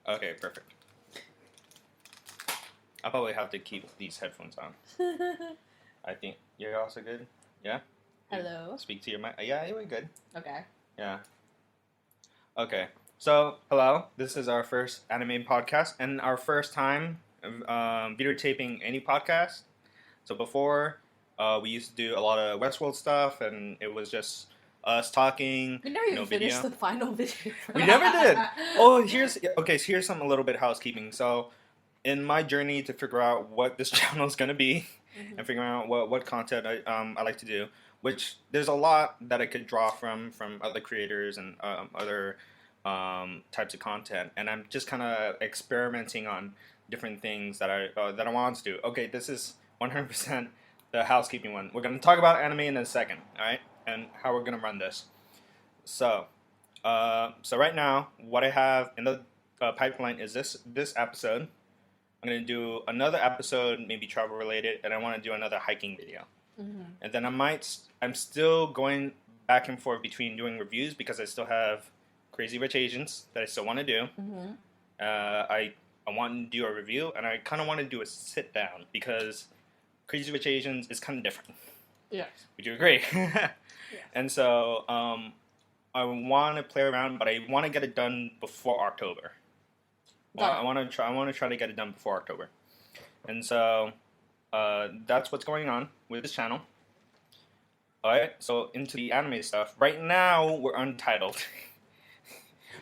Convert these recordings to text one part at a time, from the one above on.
Okay, perfect. I'll probably have to keep these headphones on. I think you're also good. Yeah. Hello. Speak to your mic. Yeah, we're good. Okay. Yeah. Okay. So, hello. This is our first anime podcast and our first time videotaping any podcast. So before, we used to do a lot of Westworld stuff, and it was just us talking. We never even video. finished the final video. We never did. Oh, here's some a little bit of housekeeping. So, in my journey to figure out what this channel is gonna be, and figuring out what content I like to do, which there's a lot that I could draw from other creators and other types of content, and I'm just kind of experimenting on different things that I want to do. Okay, this is 100% the housekeeping one. We're gonna talk about anime in a second, all right, and how we're gonna run this. So right now, what I have in the pipeline is this episode. I'm gonna do another episode, maybe travel related, and I want to do another hiking video. And then I'm still going back and forth between doing reviews because I still have Crazy Rich Asians that I still want to do. I want to do a review, and I kind of want to do a sit down because Crazy Rich Asians is kind of different. Yes. Would you agree? Yeah. And so I want to play around, but I want to get it done before October. Well, I want to try to get it done before October, and so that's what's going on with this channel. All right, so into the anime stuff. Right now, we're untitled.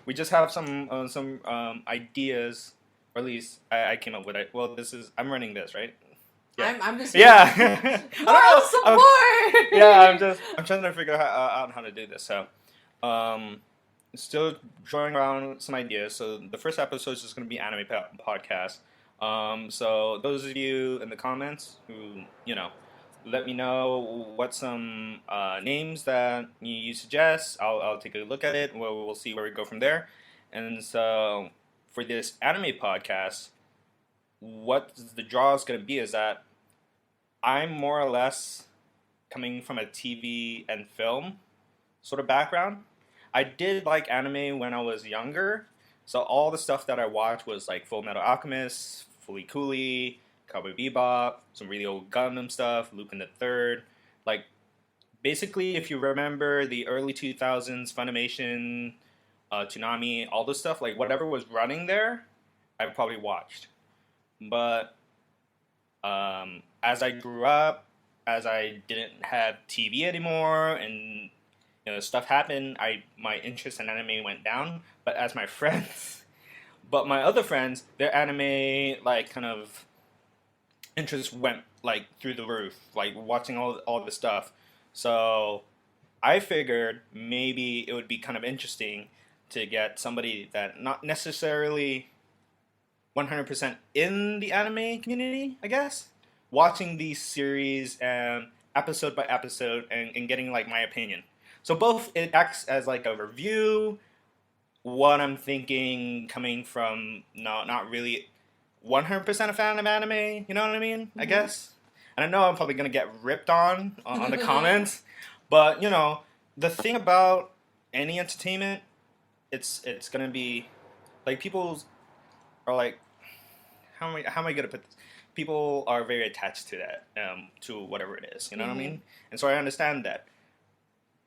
We just have some ideas, or at least I came up with it. Well, I'm running this, right? Yeah. I'm just yeah. Moral support. I'm trying to figure out how to do this. So, still drawing around some ideas. So the first episode is just going to be anime podcast. So those of you in the comments who let me know what some names that you suggest. I'll take a look at it. We'll see where we go from there. And so for this anime podcast, what the draw is going to be is that I'm more or less coming from a TV and film sort of background. I did like anime when I was younger, so all the stuff that I watched was like Full Metal Alchemist, Fully Cooley, Cowboy Bebop, some really old Gundam stuff, Lupin the Third. Like, basically, if you remember the early 2000s Funimation, Toonami, all this stuff, like whatever was running there, I probably watched. But as I grew up, as I didn't have TV anymore, and stuff happened, my interest in anime went down. But as my other friends, their anime kind of interest went through the roof, watching all the stuff. So I figured maybe it would be kind of interesting to get somebody that not necessarily 100% in the anime community, I guess, watching these series episode by episode and getting my opinion. So both it acts as a review, what I'm thinking coming from not really 100% a fan of anime, you know what I mean? I guess. And I know I'm probably going to get ripped on the comments, but the thing about any entertainment, it's going to be people are how am I going to put this? People are very attached to that, to whatever it is, you know what I mean? And so I understand that.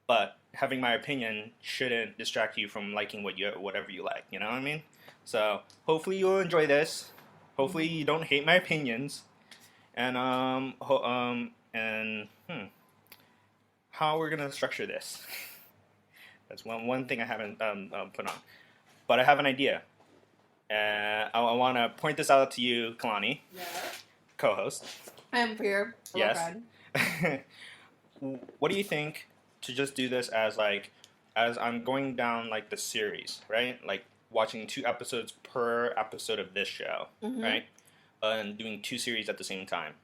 But having my opinion shouldn't distract you from liking whatever you like. You know what I mean? So hopefully you'll enjoy this. Hopefully you don't hate my opinions. And how we're gonna structure this? That's one thing I haven't put on, but I have an idea. I want to point this out to you, Kalani, co-host. I'm here. Yes. What do you think? To just do this as I'm going down the series, right? Watching 2 episodes per episode of this show, right? And doing 2 series at the same time.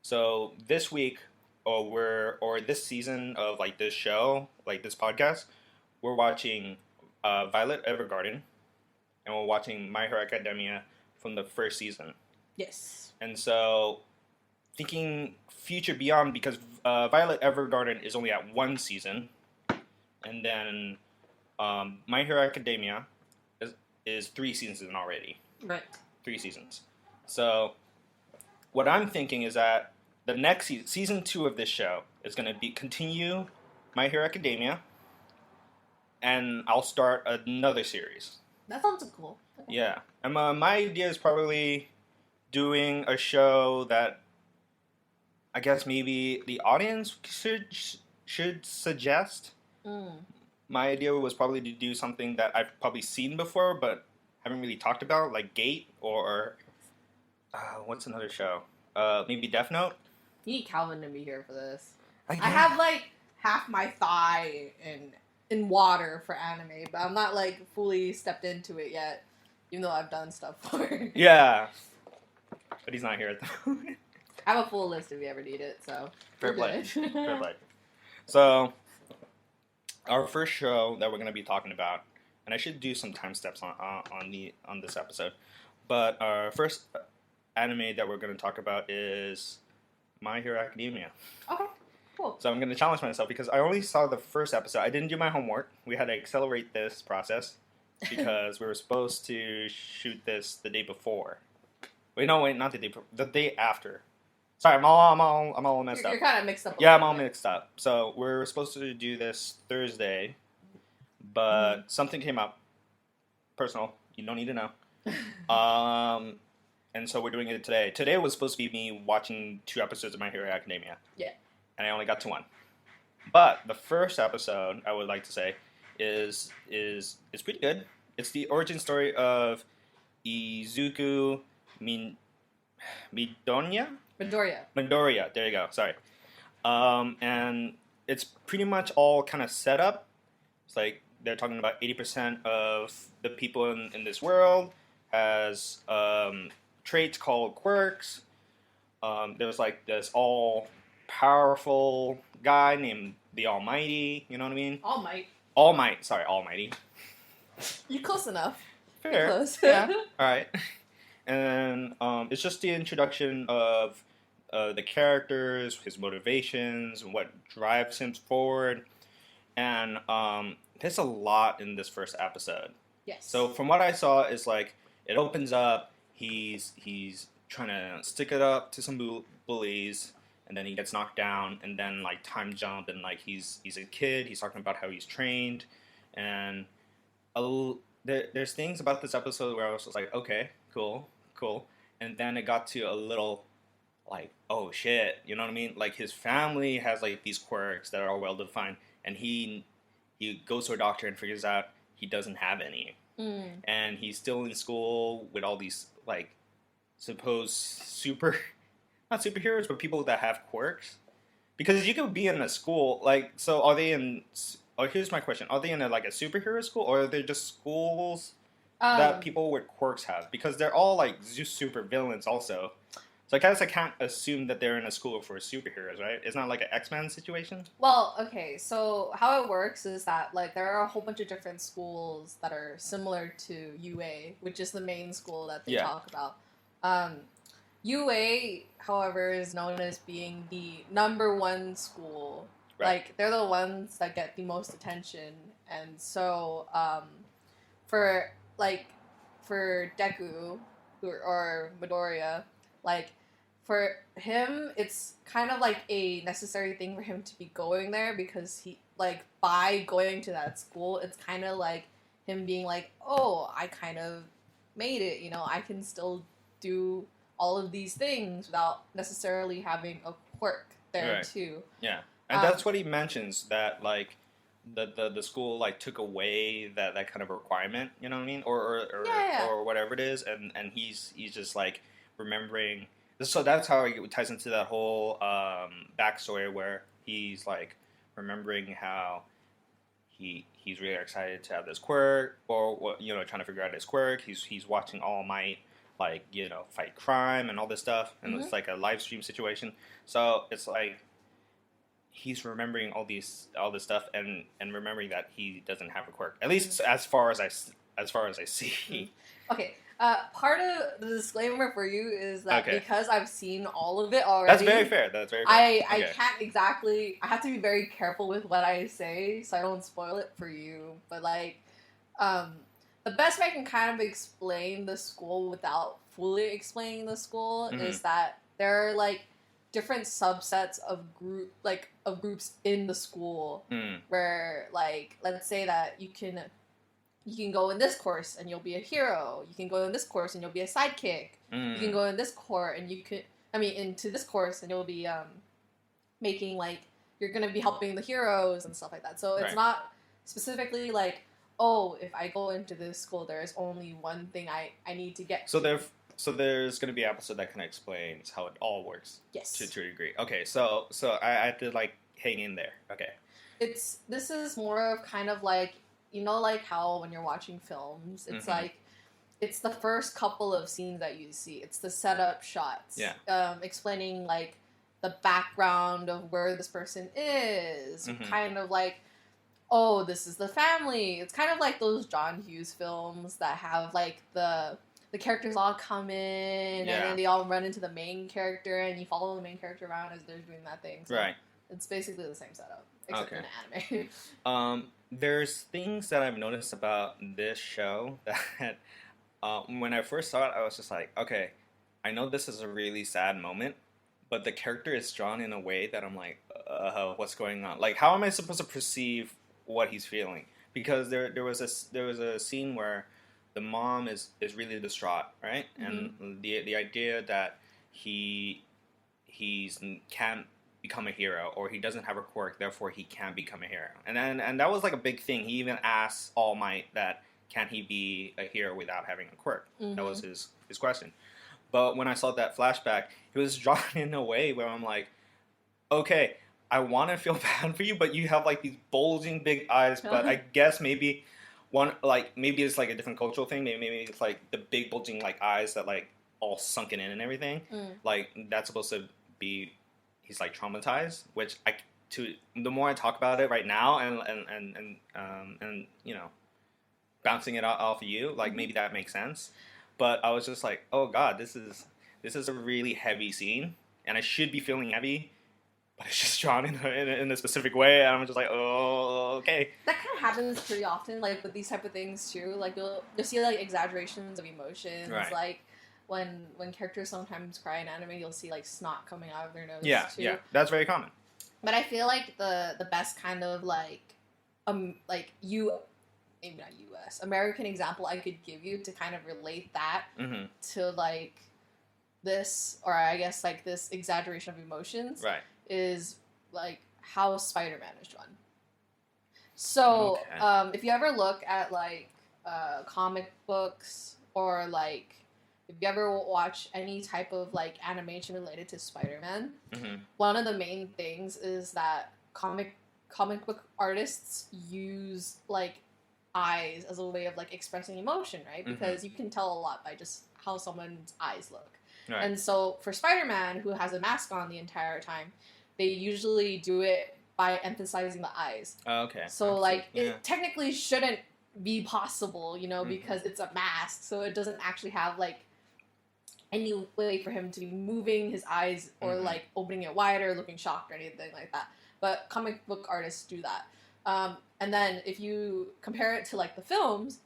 So this week, or this season of this show, this podcast, we're watching Violet Evergarden, and we're watching My Hero Academia from the first season. Yes. And so thinking future beyond, because Violet Evergarden is only at 1 season, and then My Hero Academia is 3 seasons already. Right. 3 seasons. So what I'm thinking is that the next season 2 of this show is going to be continue My Hero Academia, and I'll start another series. That sounds cool. Okay. Yeah, and my idea is probably doing a show that I guess maybe the audience should suggest. My idea was probably to do something that I've probably seen before, but haven't really talked about, like Gate or what's another show? Maybe Death Note. You need Calvin to be here for this. I have like half my thigh in water for anime, but I'm not like fully stepped into it yet, even though I've done stuff for it. Yeah, but he's not here at the moment. I have a full list if you ever need it, so Fair play. Fair play. So, our first show that we're going to be talking about, and I should do some time steps on this episode, but our first anime that we're going to talk about is My Hero Academia. Okay, cool. So I'm going to challenge myself because I only saw the first episode. I didn't do my homework. We had to accelerate this process because we were supposed to shoot this the day before. Wait, not the day before. The day after. Sorry, I'm all messed up. You're kind of mixed up. Yeah, I'm all mixed up. So we're supposed to do this Thursday, but something came up. Personal. You don't need to know. And so we're doing it today. Today was supposed to be me watching 2 episodes of My Hero Academia. Yeah. And I only got to 1. But the first episode, I would like to say, is pretty good. It's the origin story of Izuku Midoriya? Midoriya, there you go, sorry. And it's pretty much all kind of set up. It's like they're talking about 80% of the people in this world has traits called quirks. There's like this all-powerful guy named the Almighty, you know what I mean? Almighty. You close enough. Fair. You're close. Yeah, alright. And it's just the introduction of the characters, his motivations, what drives him forward. And there's a lot in this first episode. Yes. So from what I saw, is like it opens up. He's trying to stick it up to some bullies, and then he gets knocked down, and then like time jump, and like he's a kid. He's talking about how he's trained, and there's things about this episode where I was just like, okay, cool, and then it got to a little like, oh shit, you know what I mean? Like his family has like these quirks that are well defined, and he goes to a doctor and figures out he doesn't have any. And he's still in school with all these like supposed not superheroes, but people that have quirks. Because you could be in a school like, so are they in? Oh, here's my question: are they in a superhero school, or are they just schools that people with quirks have? Because they're all like super villains also. So I guess I can't assume that they're in a school for superheroes, right? It's not like an X-Men situation? Well, okay, so how it works is that, like, there are a whole bunch of different schools that are similar to UA, which is the main school that they talk about. UA, however, is known as being the #1 school. Right. Like, they're the ones that get the most attention. And so, for Deku, or Midoriya, like, for him, it's kind of like a necessary thing for him to be going there because he, like, by going to that school, it's kind of like him being like, oh, I kind of made it, you know, I can still do all of these things without necessarily having a quirk there too. Yeah, and that's what he mentions, that, like, the school, like, took away that kind of requirement, you know what I mean? Or whatever it is, and he's just, like, remembering. So that's how it ties into that whole backstory where he's like remembering how he's really excited to have this quirk, or trying to figure out his quirk. He's watching All Might, like, fight crime and all this stuff, and it's like a live stream situation. So it's like he's remembering all this stuff and remembering that he doesn't have a quirk, at least as far as I see. Okay. Part of the disclaimer for you is that because I've seen all of it already. That's very fair. I can't exactly. I have to be very careful with what I say so I don't spoil it for you. But like, the the best way I can kind of explain the school without fully explaining the school is that there are like different subsets of groups in the school where like let's say that you can go in this course and you'll be a hero. You can go in this course and you'll be a sidekick. You can go in this course and into this course and you'll be making like you're gonna be helping the heroes and stuff like that. So it's not specifically like, oh, if I go into this school, there's only one thing I need to get. So there's gonna be an episode that kind of explains how it all works. Yes. To a degree. Okay, so I have to like hang in there. Okay. This is more of kind of like, you know, like how when you're watching films, it's like, it's the first couple of scenes that you see. It's the setup shots. Yeah. Explaining like the background of where this person is. Kind of like, oh, this is the family. It's kind of like those John Hughes films that have like the characters all come in and then they all run into the main character and you follow the main character around as they're doing that thing. So it's basically the same setup, except in an anime. There's things that I've noticed about this show that when I first saw it, I was just like, okay, I know this is a really sad moment, but the character is drawn in a way that I'm like, what's going on? Like, how am I supposed to perceive what he's feeling? Because there was a scene where the mom is really distraught, right? And the idea that he's can't become a hero, or he doesn't have a quirk, therefore he can't become a hero. And that was like a big thing. He even asked All Might that, can he be a hero without having a quirk? That was his question. But when I saw that flashback, it was drawn in a way where I'm like, okay, I want to feel bad for you, but you have like these bulging big eyes. But I guess maybe it's like a different cultural thing. Maybe it's like the big bulging like eyes that like all sunken in and everything. Like that's supposed to be he's like traumatized. Which the more I talk about it right now and you know, bouncing it off of you, like maybe that makes sense. But I was just like, oh god, this is a really heavy scene, and I should be feeling heavy, but it's just drawn in a specific way, and I'm just like, oh, okay. That kind of happens pretty often, like with these type of things too. Like you'll see like exaggerations of emotions, like when characters sometimes cry in anime, you'll see like snot coming out of their nose. Too. Yeah, that's very common. But I feel like the best kind of like maybe not U.S. American example I could give you to kind of relate that to like this, or I guess like this exaggeration of emotions, is like how Spider-Man is drawn. So if you ever look at like comic books, or like if you ever watch any type of like animation related to Spider-Man, one of the main things is that comic book artists use like eyes as a way of like expressing emotion, right? Because you can tell a lot by just how someone's eyes look. And so for Spider-Man, who has a mask on the entire time, they usually do it by emphasizing the eyes. So like it technically shouldn't be possible, you know, because it's a mask, so it doesn't actually have like any way for him to be moving his eyes or like opening it wider, looking shocked or anything like that. But comic book artists do that. And then if you compare it to like the films,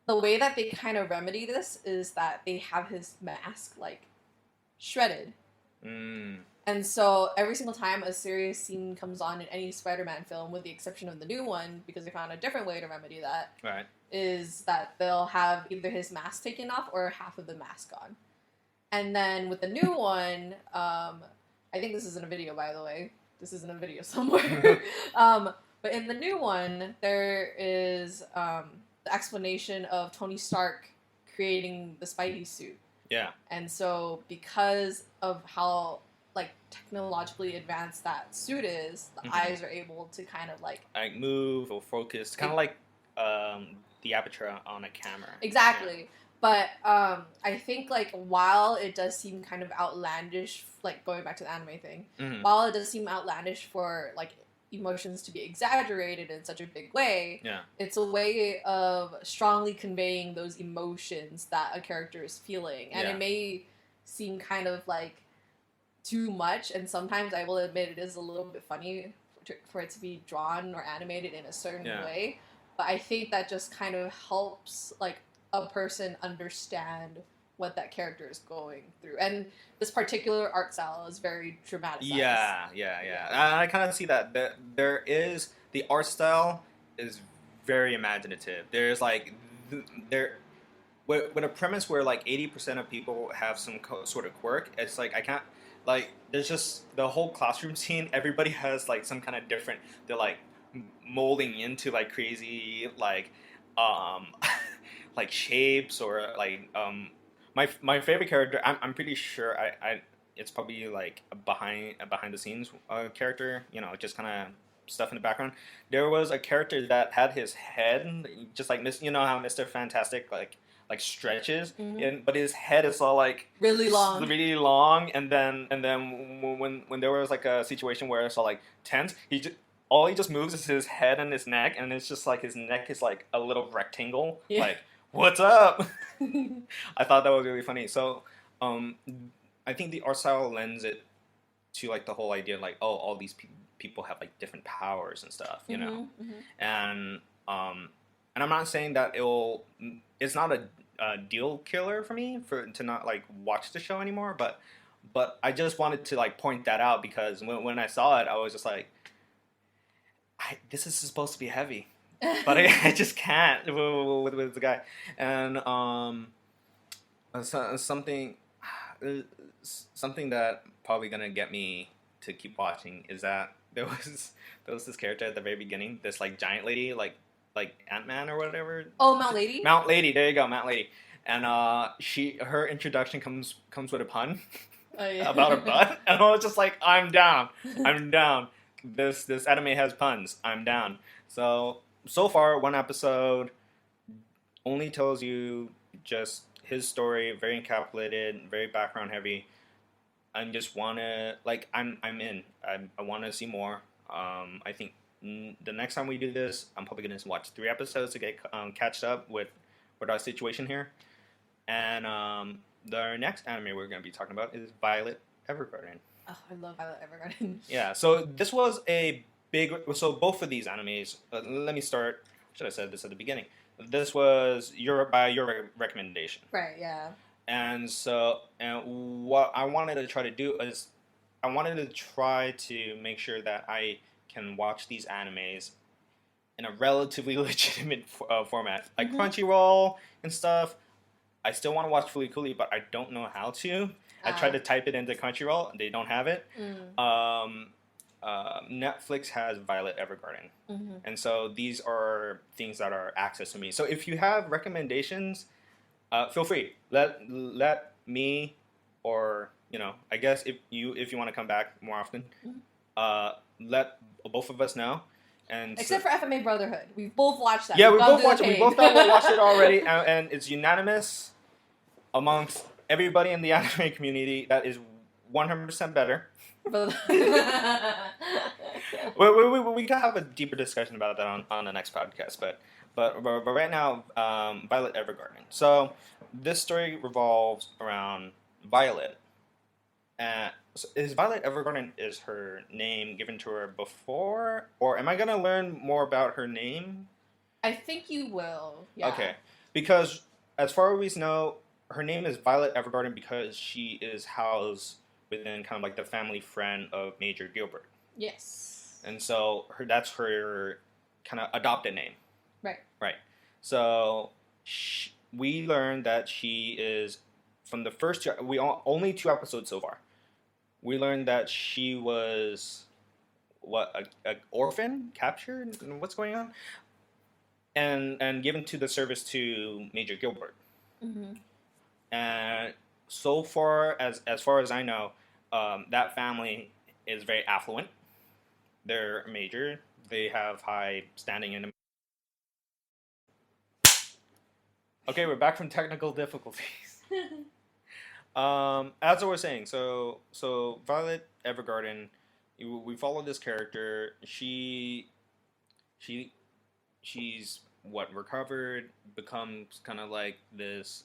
the way that they kind of remedy this is that they have his mask like shredded. And so every single time a serious scene comes on in any Spider-Man film, with the exception of the new one, because they found a different way to remedy that, is that they'll have either his mask taken off or half of the mask on. And then with the new one, I think this is in a video, by the way. This is in a video somewhere. But in the new one, there is the explanation of Tony Stark creating the Spidey suit. And so because of how like technologically advanced that suit is, the eyes are able to kind of like move or focus, kind of like the aperture on a camera. Exactly. But I think like while it does seem kind of outlandish, like going back to the anime thing, while it does seem outlandish for like emotions to be exaggerated in such a big way, it's a way of strongly conveying those emotions that a character is feeling. And it may seem kind of like too much, and sometimes I will admit it is a little bit funny for it to be drawn or animated in a certain way. but I think that just kind of helps like a person understand what that character is going through. And this particular art style is very dramatized. Yeah. I kind of see that. There is the art style is very imaginative. There's like there with a premise where like 80% of people have some sort of quirk. It's like I can't like there's just the whole classroom scene. Everybody has like some kind of different. They're like molding into like crazy um like shapes or my favorite character. I'm pretty sure I it's probably like a behind the scenes character. You know, just kind of stuff in the background. There was a character that had his head just like you know how Mr. Fantastic like stretches, and but his head is all like really long, and then when there was like a situation where it's all like tense, all he just moves is his head and his neck, and it's just like his neck is like a little rectangle, like what's up? I thought that was really funny. So, um, I think the art style lends it to like the whole idea, like all these people have like different powers and stuff, you know, and and I'm not saying that it's not a deal killer for me to not like watch the show anymore, but I just wanted to like point that out because when I saw it, I was just like, this is supposed to be heavy, but I just can't with the guy, and something something that probably gonna get me to keep watching is that there was this character at the very beginning, this like giant lady, like Ant-Man or whatever. Oh, Mount Lady. Mount Lady, there you go, Mount Lady, and her introduction comes with a pun about her butt, and I was just like, I'm down. This anime has puns. I'm down. So far, one episode only tells you just his story, very encapsulated, very background heavy. I just wanna like I'm in. I want to see more. I think the next time we do this, I'm probably gonna watch 3 episodes to get catched up with our situation here. And the next anime we're gonna be talking about is Violet Evergarden. Oh, I love Violet Evergarden. Yeah, so this was a big. So both of these animes. Let me start. Should have said this at the beginning. This was by your recommendation. Right. Yeah. And so, and what I wanted to try to do is, I wanted to try to make sure that I can watch these animes in a relatively legitimate format, like Crunchyroll and stuff. I still want to watch Fooly Cooly, but I don't know how to. I tried to type it into Crunchyroll, and they don't have it. Netflix has Violet Evergarden, and so these are things that are access to me. So if you have recommendations, feel free. Let me, or you know, I guess if you want to come back more often, let both of us know. And except for FMA Brotherhood, we've both watched that. Yeah, we both watched it already, and it's unanimous amongst everybody in the anime community that is 100% better. We can have a deeper discussion about that on the next podcast, but right now, Violet Evergarden. So this story revolves around Violet. So is Violet Evergarden, is her name given to her before, or am I gonna learn more about her name? I think you will. Yeah. Okay, because as far as we know, her name is Violet Evergarden because she is housed within kind of like the family friend of Major Gilbert. Yes. And so that's her kind of adopted name. Right. So we learned that she is from the first only 2 episodes so far. We learned that she was a orphan, captured, what's going on, and given to the service to Major Gilbert. And so far as I know, that family is very affluent. They're major. They have high standing in. Okay, we're back from technical difficulties. As I was saying, so Violet Evergarden, we follow this character. She's recovered, becomes kind of like this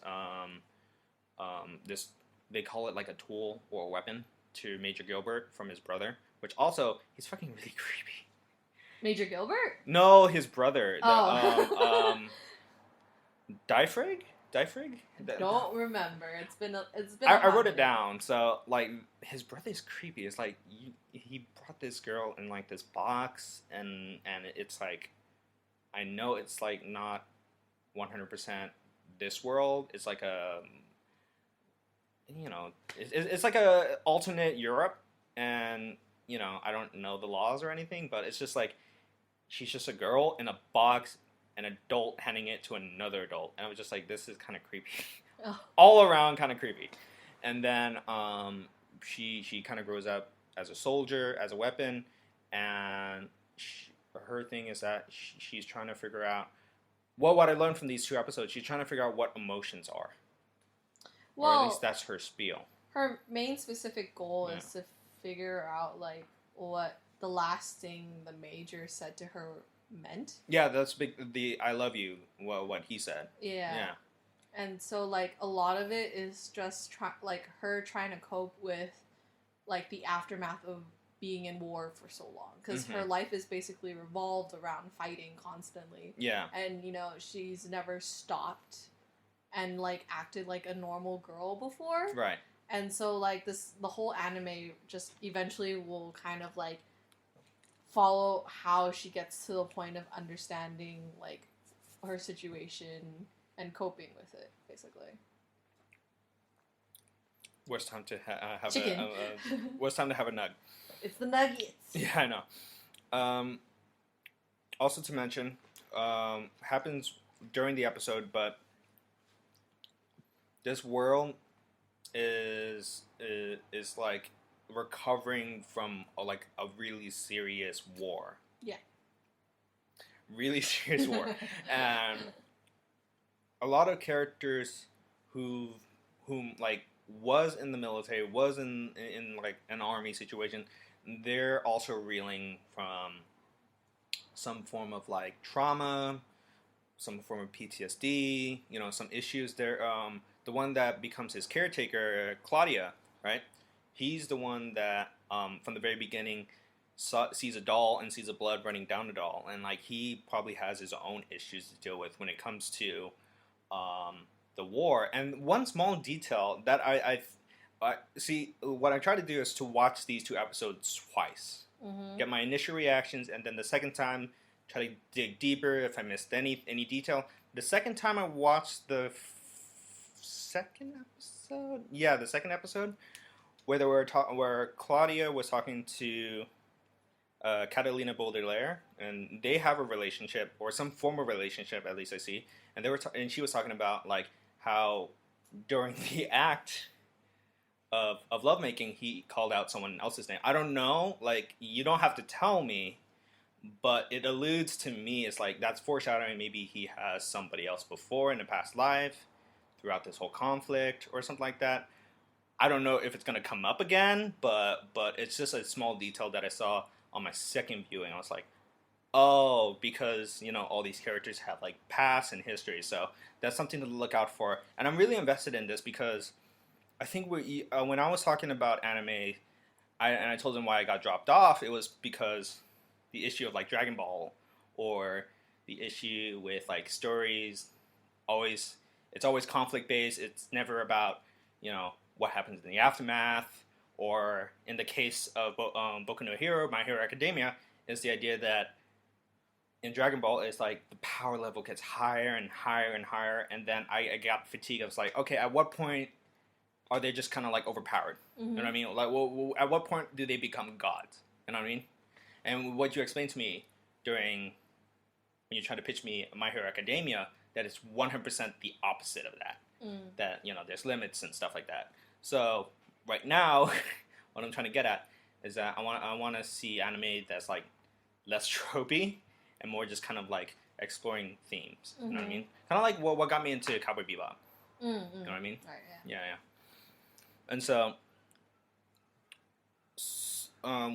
this, they call it like a tool or a weapon to Major Gilbert from his brother, which also he's fucking really creepy. Major Gilbert? No, his brother. Oh. Diefrig? Don't remember. It's been a I hot wrote it minute. down. So like his brother is creepy. It's like he brought this girl in like this box, and it's like I know it's like not 100% this world. It's like a it's like a alternate Europe, and I don't know the laws or anything, but it's just like she's just a girl in a box, an adult handing it to another adult, and I was just like, this is kind of creepy, Oh. all around kind of creepy. And then she kind of grows up as a soldier, as a weapon, and her thing is that she's trying to figure out. Well, what I learned from these 2 episodes, she's trying to figure out what emotions are. Or at least Well, that's her spiel. her main specific goal Yeah. is to figure out like what the last thing the Major said to her meant. Yeah, that's big. The "I love you," what he said. Yeah. Yeah. And so like a lot of it is just like her trying to cope with like the aftermath of being in war for so long, because her life is basically revolved around fighting constantly. Yeah. And she's never stopped and like acted like a normal girl before. Right. And so like the whole anime just eventually will kind of like follow how she gets to the point of understanding like her situation and coping with it, basically. What's time to have Chicken. what's time to have a nug? It's the nuggets. Yeah, I know. Also to mention, happens during the episode, but this world is like recovering from like a really serious war. Yeah. Really serious war, and a lot of characters whom like was in the military, was in like an army situation, they're also reeling from some form of like trauma, some form of PTSD, some issues there. The one that becomes his caretaker, Claudia, right? He's the one that from the very beginning sees a doll and sees the blood running down the doll, and like he probably has his own issues to deal with when it comes to the war. And one small detail that I see, what I try to do is to watch these 2 episodes twice, get my initial reactions, and then the second time try to dig deeper if I missed any detail. The second time I watched the second episode, where they were where Claudia was talking to Catalina Baudelaire, and they have a relationship or some form of relationship, at least I see. And they were and she was talking about like how during the act of lovemaking he called out someone else's name. I don't know, like you don't have to tell me, but it alludes to me. It's like that's foreshadowing. Maybe he has somebody else before in a past life throughout this whole conflict or something like that. I don't know if it's going to come up again, but it's just a small detail that I saw on my second viewing. I was like, oh, because all these characters have like past and history, so that's something to look out for. And I'm really invested in this because I think when I was talking about anime, I told them why I got dropped off. It was because the issue of like Dragon Ball, or the issue with like stories, it's always conflict based. It's never about what happens in the aftermath, or in the case of Boku no Hero, My Hero Academia, is the idea that in Dragon Ball, it's like the power level gets higher and higher and higher, and then I got fatigued. I was like, okay, at what point are they just kind of like overpowered? You know what I mean? Like, well, at what point do they become gods? You know what I mean? And what you explained to me when you tried to pitch me My Hero Academia, that it's 100% the opposite of that. That there's limits and stuff like that. So right now, what I'm trying to get at is that I want to see anime that's like less tropey and more just kind of like exploring themes. You know what I mean? Kind of like what got me into Cowboy Bebop. You know what I mean? Right, yeah. And so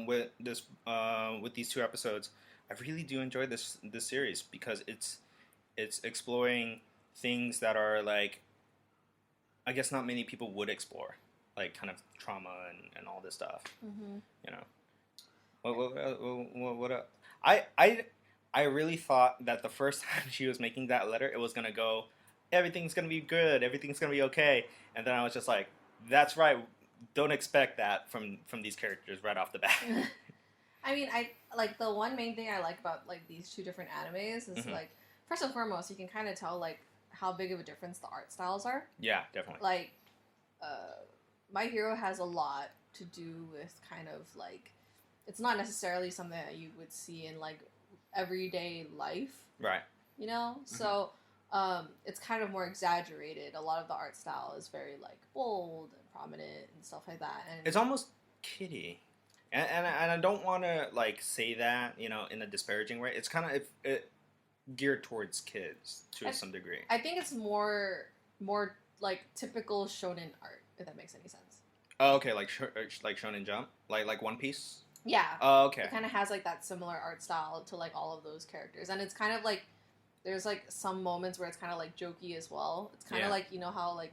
with these 2 episodes, I really do enjoy this series because it's exploring things that are like, I guess not many people would explore, like kind of trauma and all this stuff. What I really thought that the first time she was making that letter, it was gonna go, everything's gonna be good, everything's gonna be okay, and then I was just like, that's right. Don't expect that from these characters right off the bat. I mean, I like the one main thing I like about like these two different animes is Mhm. like first and foremost, you can kind of tell like how big of a difference the art styles are. Yeah, definitely. Like, My Hero has a lot to do with kind of like it's not necessarily something that you would see in like everyday life, Right. you know. So it's kind of more exaggerated. A lot of the art style is very like bold and prominent and stuff like that. And It's almost kiddie. And I don't want to like say that in a disparaging way. It's kind of it geared towards kids to some degree. I think it's more like typical shonen art, if that makes any sense. Oh, okay, like Shonen Jump, like One Piece. Yeah. Oh, okay. It kind of has like that similar art style to like all of those characters, and it's kind of like there's like some moments where it's kind of like jokey as well. It's kind of like how like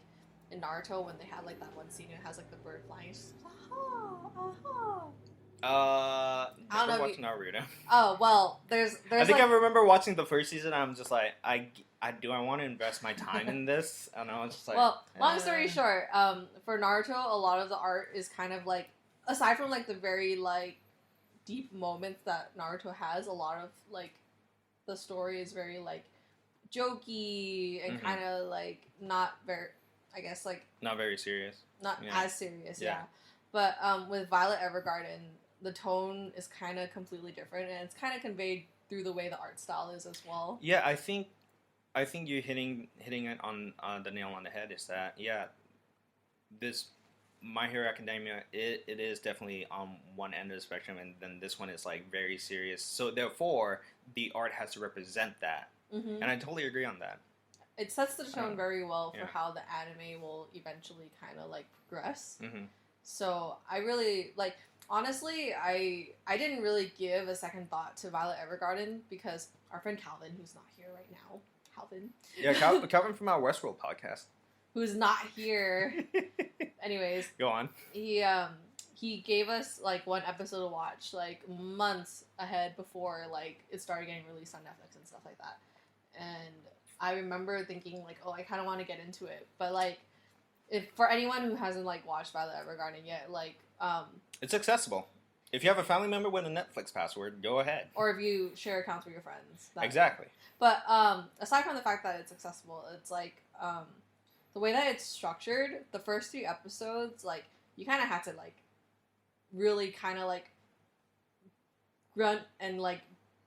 in Naruto when they had like that one scene, it has like the bird flying. It's just, aha, aha. I don't know watch Naruto. Oh well, there's. I think like, I remember watching the first season. I'm just like, I want to invest my time in this, and I was just like. Well, long story short, for Naruto, a lot of the art is kind of like, aside from like the very like deep moments that Naruto has, a lot of like the story is very like jokey and kind of like not very, I guess like not very serious. Not as serious, yeah. But with Violet Evergarden, the tone is kind of completely different, and it's kind of conveyed through the way the art style is as well. Yeah, I think you're hitting it on the nail on the head. Is that this My Hero Academia? It is definitely on one end of the spectrum, and then this one is like very serious. So therefore, the art has to represent that, and I totally agree on that. It sets the tone very well for how the anime will eventually kind of like progress. So I really like. Honestly, I didn't really give a second thought to Violet Evergarden because our friend Calvin, who's not here right now, Calvin. Yeah, Calvin from our Westworld podcast. Who's not here. Anyways. Go on. He gave us like one episode to watch like months ahead before like it started getting released on Netflix and stuff like that. And I remember thinking like, oh, I kind of want to get into it. But like, if for anyone who hasn't like watched Violet Evergarden yet, like it's accessible. If you have a family member with a Netflix password, go ahead. Or if you share accounts with your friends. Exactly. But aside from the fact that it's accessible, it's like the way that it's structured, the first 3 episodes, like you kind of have to like really kind of like grunt and like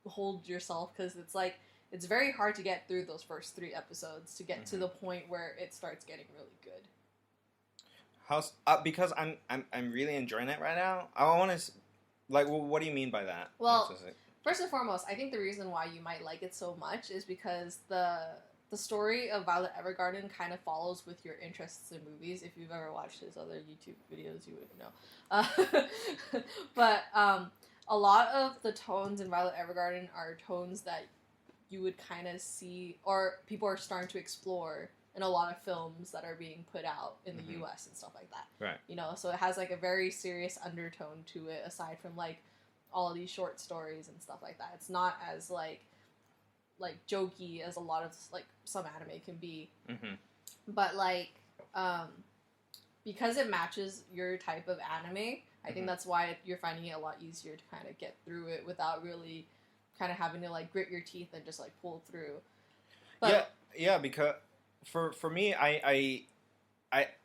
hold yourself because it's like it's very hard to get through those first 3 episodes to get to the point where it starts getting really good. Because I'm really enjoying it right now. I want to like. Well, what do you mean by that? Well, first and foremost, I think the reason why you might like it so much is because the story of Violet Evergarden kind of follows with your interests in movies. If you've ever watched his other YouTube videos, you would know. But a lot of the tones in Violet Evergarden are tones that you would kind of see, or people are starting to explore in a lot of films that are being put out in the U.S. and stuff like that. Right. So it has like a very serious undertone to it, aside from like all of these short stories and stuff like that. It's not as like jokey as a lot of like some anime can be. But like because it matches your type of anime, I think that's why you're finding it a lot easier to kind of get through it without really kind of having to like grit your teeth and just like pull through. But, yeah, because for me, I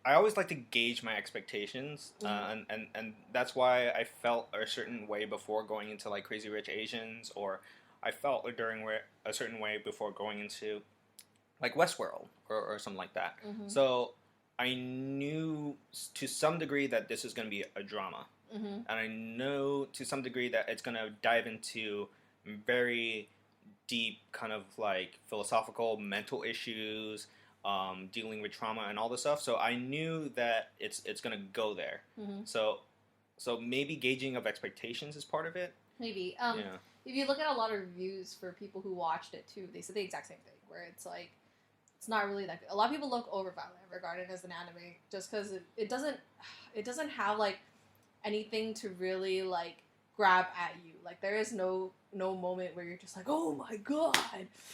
always like to gauge my expectations, and that's why I felt a certain way before going into like Crazy Rich Asians, or I felt a certain way before going into like Westworld or something like that. So I knew to some degree that this is going to be a drama, and I know to some degree that it's going to dive into very deep kind of like philosophical mental issues, dealing with trauma and all this stuff. So I knew that it's gonna go there. So maybe gauging of expectations is part of it. Maybe. If you look at a lot of reviews for people who watched it too, they said the exact same thing. Where it's like it's not really that good. A lot of people look over Violet Evergarden as an anime just because it doesn't have like anything to really like grab at you. Like there is no moment where you're just like, oh my god,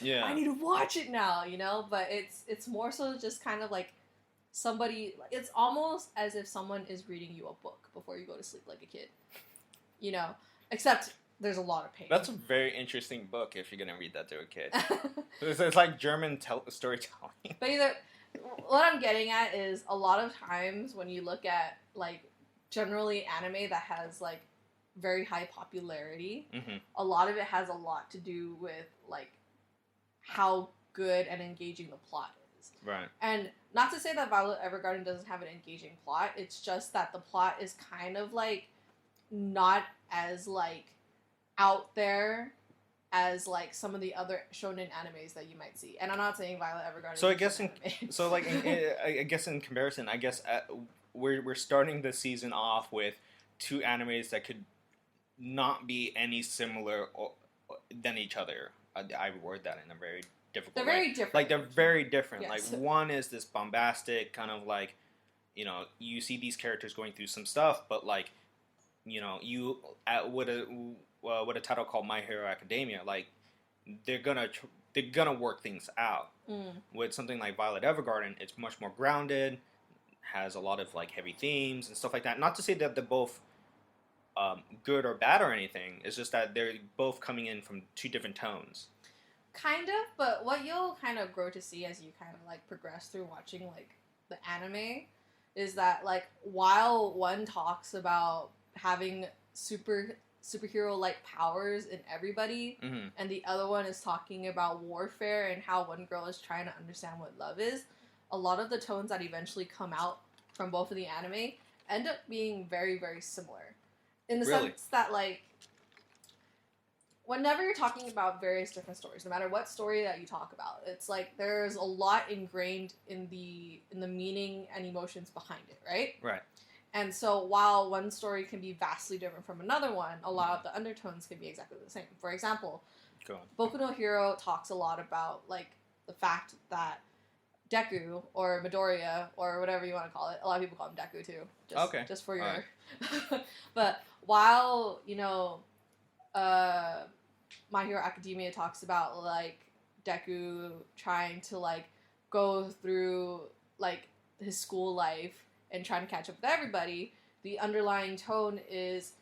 Yeah. I need to watch it now, you know. But it's more so just kind of like somebody. It's almost as if someone is reading you a book before you go to sleep, like a kid, you know. Except there's a lot of pain. That's a very interesting book if you're gonna read that to a kid. It's like German storytelling. But either, what I'm getting at is a lot of times when you look at like generally anime that has like very high popularity, a lot of it has a lot to do with like how good and engaging the plot is. Right. And not to say that Violet Evergarden doesn't have an engaging plot, it's just that the plot is kind of like not as like out there as like some of the other shonen animes that you might see. And I'm not saying Violet Evergarden. So I guess I guess in comparison, I guess we're starting the season off with two animes that could not be any similar than each other. I word that in a very difficult way. They're very different. Like, they're very different. Yes. Like, one is this bombastic kind of like, you know, you see these characters going through some stuff, but like, you know, you with a title called My Hero Academia, like they're gonna work things out. With something like Violet Evergarden, it's much more grounded, has a lot of like heavy themes and stuff like that. Not to say that they're both good or bad or anything. It's just that they're both coming in from two different tones. Kind of, but what you'll kind of grow to see as you kind of like progress through watching like the anime is that like while one talks about having superhero like powers in everybody, and the other one is talking about warfare and how one girl is trying to understand what love is, a lot of the tones that eventually come out from both of the anime end up being very, very similar. In the sense that like whenever you're talking about various different stories, no matter what story that you talk about, it's like there's a lot ingrained in the meaning and emotions behind it, right? Right. And so while one story can be vastly different from another one, a lot of the undertones can be exactly the same. For example, Boku no Hero talks a lot about like the fact that Deku or Midoriya or whatever you want to call it, a lot of people call him Deku too. Just for your. But while you know, My Hero Academia talks about like Deku trying to like go through like his school life and trying to catch up with everybody, the underlying tone is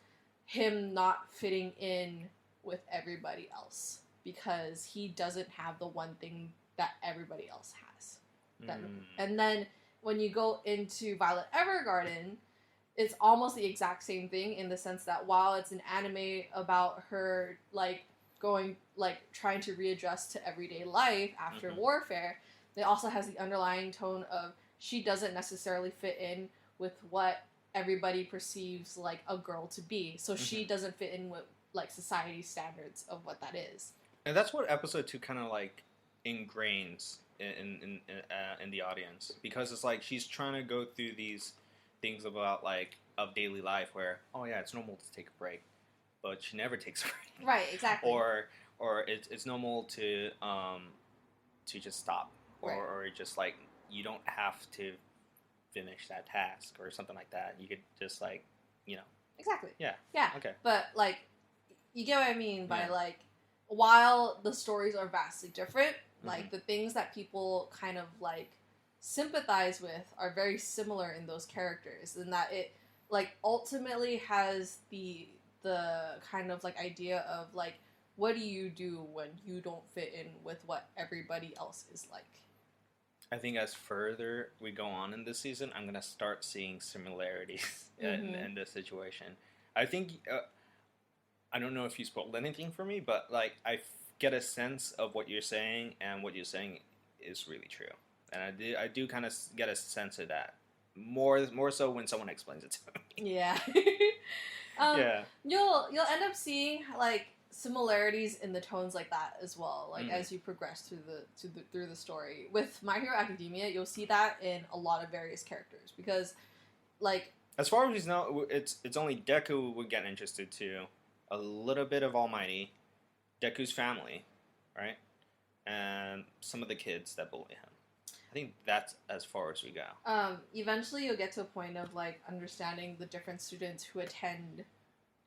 him not fitting in with everybody else because he doesn't have the one thing that everybody else has. And then when you go into Violet Evergarden, it's almost the exact same thing in the sense that while it's an anime about her like going like trying to readjust to everyday life after warfare, it also has the underlying tone of she doesn't necessarily fit in with what everybody perceives like a girl to be. So she doesn't fit in with like society's standards of what that is. And that's what episode 2 kind of like ingrains in the audience, because it's like she's trying to go through these things about like of daily life where, oh yeah, it's normal to take a break, but she never takes a break. Right, exactly. Or it's normal to just stop, or just like you don't have to finish that task or something like that. You could just like, you know. Exactly. Yeah. Yeah. Okay. But like, you get what I mean by like, while the stories are vastly different, like the things that people kind of like sympathize with are very similar in those characters, and that it like ultimately has the kind of like idea of like, what do you do when you don't fit in with what everybody else is like? I think as further we go on in this season, I'm gonna start seeing similarities in this situation. I think I don't know if you spoiled anything for me, but like I get a sense of what you're saying, and what you're saying is really true, and I do kind of get a sense of that more so when someone explains it to me. Yeah. You'll end up seeing like similarities in the tones like that as well, like as you progress through the story. With My Hero Academia, you'll see that in a lot of various characters, because like as far as we know, it's only Deku would get interested to, a little bit of Almighty, Deku's family, right, and some of the kids that bully him. I think that's as far as we go. Eventually you'll get to a point of like understanding the different students who attend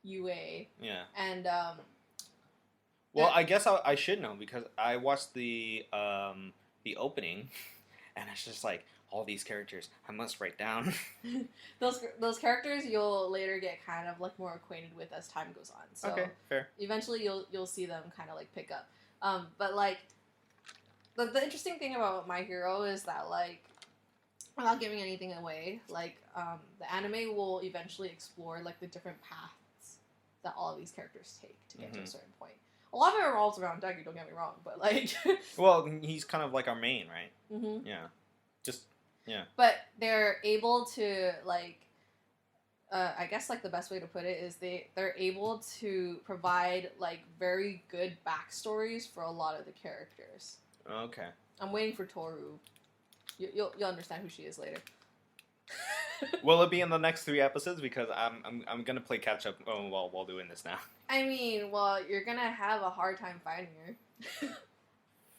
UA. Yeah. And well, I guess I should know because I watched the opening, and it's just like all these characters I must write down. those characters you'll later get kind of like more acquainted with as time goes on. So okay, fair. eventually you'll see them kind of like pick up. But like the interesting thing about My Hero is that like without giving anything away, like the anime will eventually explore like the different paths that all of these characters take to get to a certain point. A lot of it revolves around Deku, don't get me wrong, but like well, he's kind of like our main, right? Mm-hmm. Yeah. Just yeah. But they're able to like I guess like the best way to put it is they're able to provide like very good backstories for a lot of the characters. Okay. I'm waiting for Toru. You'll understand who she is later. Will it be in the next 3 episodes? Because I'm gonna play catch up while doing this now. I mean, well, you're gonna have a hard time finding her.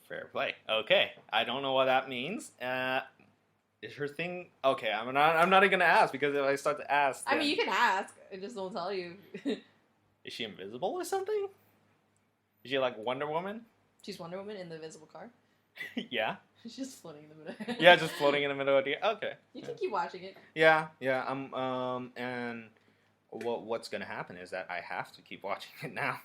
Fair play. Okay, I don't know what that means. Is her thing okay? I'm not even gonna ask because if I start to ask, I mean, you can ask. I just don't tell you. Is she invisible or something? Is she like Wonder Woman? She's Wonder Woman in the invisible car. Yeah. She's just floating in the middle. Yeah, just floating in the middle of the. Okay. You can keep watching it. Yeah. And what's gonna happen is that I have to keep watching it now.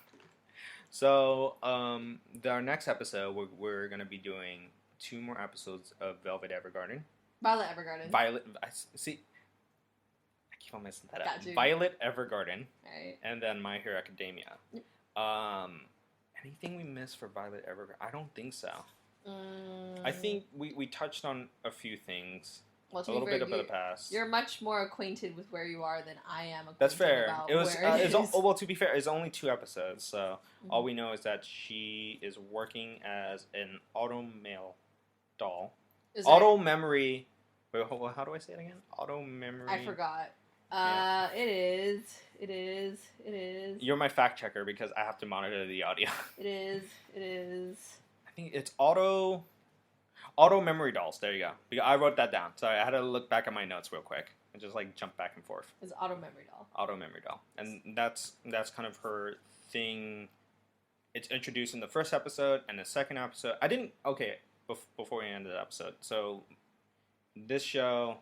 So, our next episode, we're gonna be doing 2 more episodes of Velvet Evergarden. Violet Evergarden. Violet. See, I keep on messing that up. Violet Evergarden. Right. And then My Hero Academia. Yep. Anything we missed for Violet Evergarden? I don't think so. I think we touched on a few things. Well, a little bit about the past. You're much more acquainted with where you are than I am. That's fair. About it was. where it is. Well, to be fair, it's only 2 episodes, so all we know is that she is working as an auto mail doll. Auto memory. Wait, how do I say it again? Auto memory. I forgot. Yeah. It is. You're my fact checker because I have to monitor the audio. It is. I think it's auto memory dolls. There you go. Because I wrote that down. Sorry, I had to look back at my notes real quick and just like jump back and forth. It's auto memory doll. Auto memory doll, and that's kind of her thing. It's introduced in the first episode and the second episode. I didn't. Okay, before we end the episode, so this show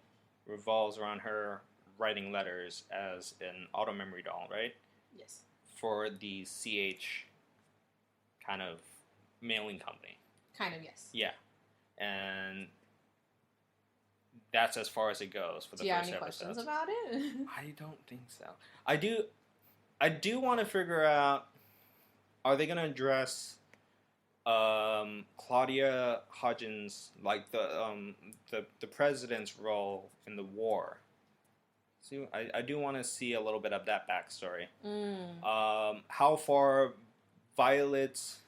revolves around her writing letters as an auto memory doll, right? Yes. For the CH kind of mailing company. Kind of, yes. Yeah. And that's as far as it goes for the first episode. Do you have any questions about it? I don't think so. I do want to figure out, are they going to address Claudia Hodgins, like the president's role in the war? See, I do want to see a little bit of that backstory. How far Violet's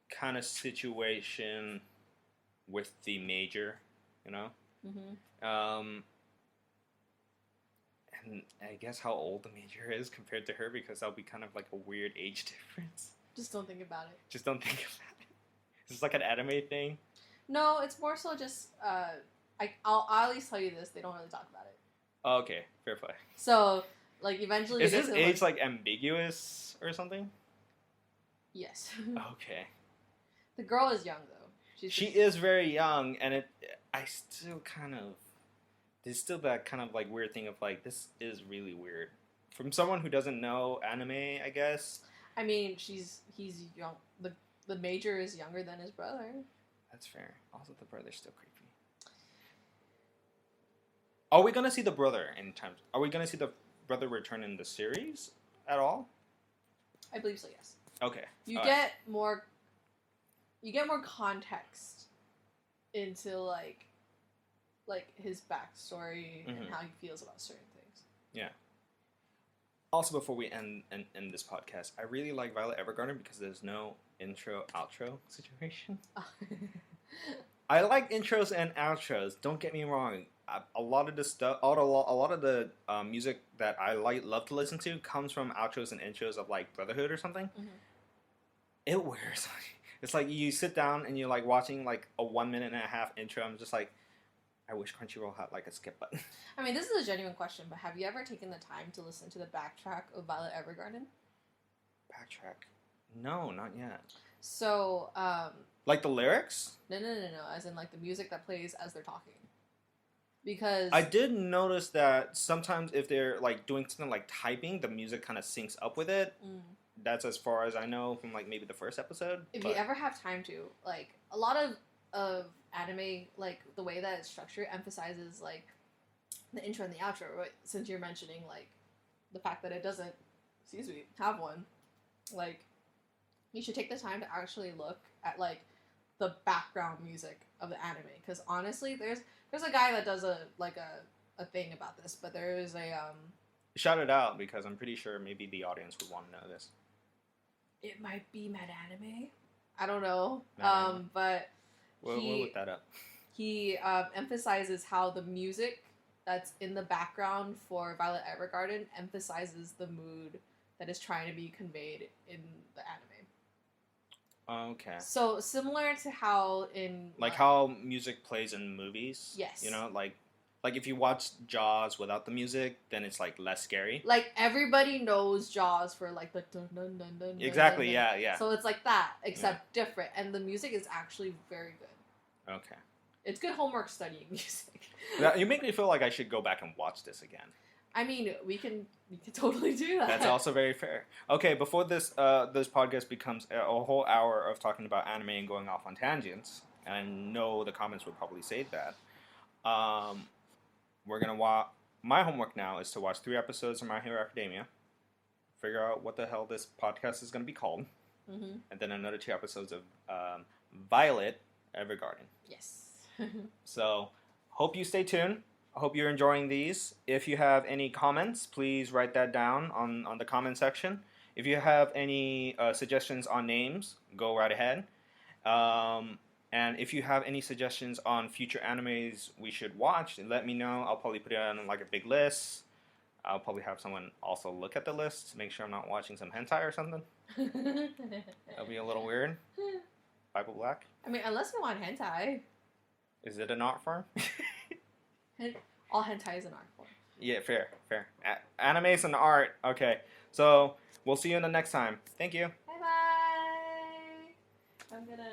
kind of situation with the major, you know? And I guess how old the major is compared to her, because that'll be kind of like a weird age difference. Just don't think about it. Just don't think about it. Is this like an anime thing? No, it's more so just, I'll at least tell you this, they don't really talk about it. Oh, okay, fair play. So, like, eventually... Is his age, like, ambiguous or something? Yes. Okay. The girl is young, though. She is very young, and I still kind of... There's still that kind of, like, weird thing of, like, this is really weird. From someone who doesn't know anime, I guess. I mean, he's young. The major is younger than his brother. That's fair. Also, the brother's still creepy. Are we gonna see the brother in time? Are we gonna see the brother return in the series at all? I believe so. Yes. Okay. You get more context into like his backstory and how he feels about certain things. Yeah. Also, before we end this podcast, I really like Violet Evergarden because there's no intro-outro situation. I like intros and outros. Don't get me wrong. A lot of the stuff, a lot of the music that I love to listen to comes from outros and intros of like Brotherhood or something. It wears. It's like you sit down and you're like watching like a 1.5 minute intro. I'm just like, I wish Crunchyroll had like a skip button. I mean, this is a genuine question, but have you ever taken the time to listen to the backtrack of Violet Evergarden? Backtrack. No, not yet. So, Like the lyrics? no, as in like the music that plays as they're talking. Because I did notice that sometimes if they're like doing something like typing, the music kind of syncs up with it. That's as far as I know from like maybe the first episode. If you ever have time to, like, a lot of anime, like the way that it's structured emphasizes like the intro and the outro, right? Since you're mentioning like the fact that it doesn't, have one, like, you should take the time to actually look at like the background music of the anime, because honestly, there's a guy that does a thing about this, but there is a shout it out, because I'm pretty sure maybe the audience would want to know this. It might be Mad Anime. I don't know. Anime. But We'll look that up. He emphasizes how the music that's in the background for Violet Evergarden emphasizes the mood that is trying to be conveyed in the anime. Okay. So similar to how in like how music plays in movies. Yes. You know, like if you watch Jaws without the music, then it's like less scary. Like everybody knows Jaws for like the dun dun dun dun. Exactly. Dun, Yeah. Yeah. So it's like that, except different, and the music is actually very good. Okay. It's good homework studying music. You make me feel like I should go back and watch this again. I mean, we can totally do that. That's also very fair. Okay, before this this podcast becomes a whole hour of talking about anime and going off on tangents, and I know the comments would probably say that, we're gonna watch. My homework now is to watch 3 episodes of My Hero Academia, figure out what the hell this podcast is gonna be called, and then another 2 episodes of Violet Evergarden. Yes. So, hope you stay tuned. I hope you're enjoying these. If you have any comments, please write that down on the comment section. If you have any suggestions on names, go right ahead. And if you have any suggestions on future animes we should watch, let me know. I'll probably put it on like a big list. I'll probably have someone also look at the list to make sure I'm not watching some hentai or something. That'll be a little weird. Bible Black. I mean, unless you want hentai. Is it an art form? All hentai is an art form. Yeah, fair. Anime is an art. Okay, so we'll see you in the next time. Thank you. Bye-bye. I'm gonna...